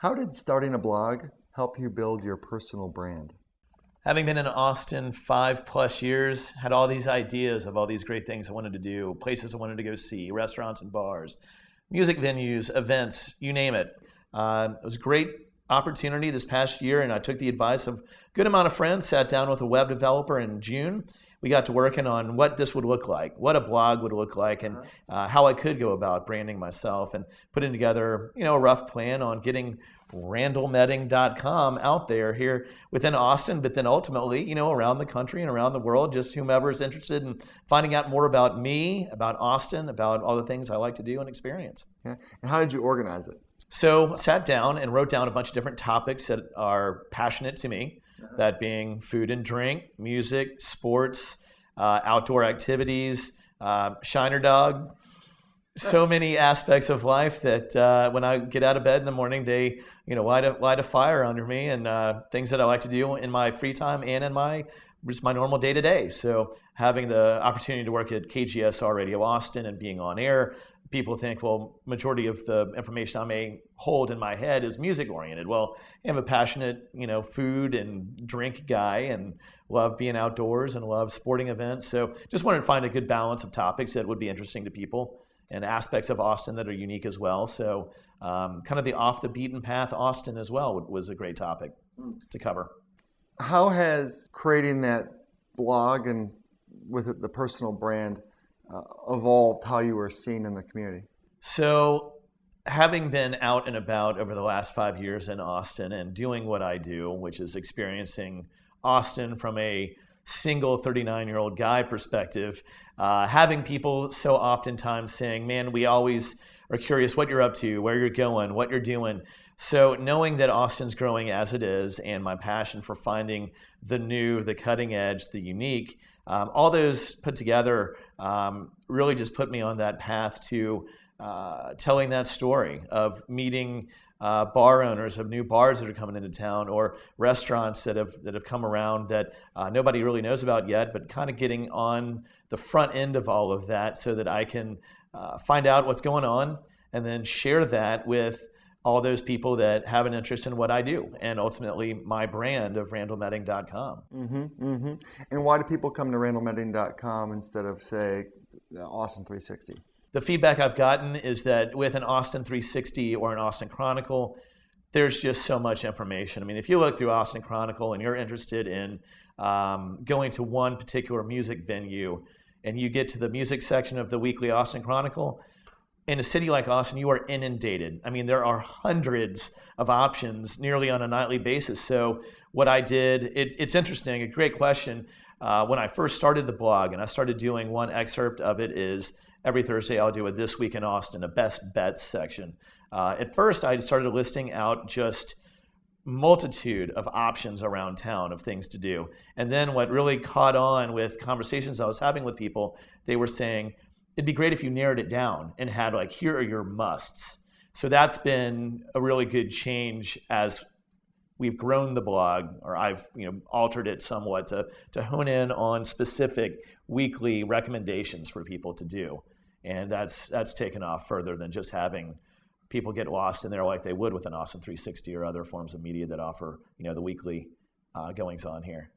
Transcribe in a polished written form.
How did starting a blog help you build your personal brand? Having been in Austin 5+ years, had all these ideas of all these great things I wanted to do, places I wanted to go see, restaurants and bars, music venues, events, you name it. It was a great opportunity this past year, and I took the advice of a good amount of friends, sat down with a web developer in June. We got to working on what this would look like, what a blog would look like, and how I could go about branding myself, and putting together, a rough plan on getting randallmetting.com out there here within Austin, but then ultimately, around the country and around the world, just whomever is interested in finding out more about me, about Austin, about all the things I like to do and experience. Yeah. And how did you organize it? So sat down and wrote down a bunch of different topics that are passionate to me, that being food and drink, music, sports, outdoor activities, Shiner Dog. So many aspects of life that when I get out of bed in the morning, they light a fire under me, and things that I like to do in my free time and in just my normal day-to-day. So having the opportunity to work at KGSR Radio Austin and being on air, people think, well, majority of the information I may hold in my head is music oriented. Well, I'm a passionate, food and drink guy, and love being outdoors and love sporting events. So just wanted to find a good balance of topics that would be interesting to people and aspects of Austin that are unique as well. So kind of the off the beaten path Austin as well was a great topic to cover. How has creating that blog and with it the personal brand evolved how you were seen in the community? So having been out and about over the last 5 years in Austin and doing what I do, which is experiencing Austin from a single 39-year-old guy perspective, having people so oftentimes saying, man, we always are curious what you're up to, where you're going, what you're doing. So knowing that Austin's growing as it is, and my passion for finding the new, the cutting edge, the unique, all those put together really just put me on that path to telling that story of meeting bar owners of new bars that are coming into town, or restaurants that have come around that nobody really knows about yet, but kind of getting on the front end of all of that so that I can find out what's going on and then share that with all those people that have an interest in what I do, and ultimately my brand of randallmetting.com. And why do people come to randallmetting.com instead of, say, Austin 360? The feedback I've gotten is that with an Austin 360 or an Austin Chronicle, there's just so much information. I mean, if you look through Austin Chronicle and you're interested in going to one particular music venue, and you get to the music section of the weekly Austin Chronicle, in a city like Austin, you are inundated. I mean, there are hundreds of options nearly on a nightly basis. So what I did, it's interesting, a great question. When I first started the blog, and I started doing one excerpt of it is every Thursday I'll do a This Week in Austin, a best bets section. At first, I started listing out just multitude of options around town of things to do. And then what really caught on with conversations I was having with people, they were saying, it'd be great if you narrowed it down and had like, here are your musts. So that's been a really good change as we've grown the blog, or I've altered it somewhat to hone in on specific weekly recommendations for people to do. And that's taken off further than just having people get lost in there like they would with an Austin 360 or other forms of media that offer the weekly goings on here.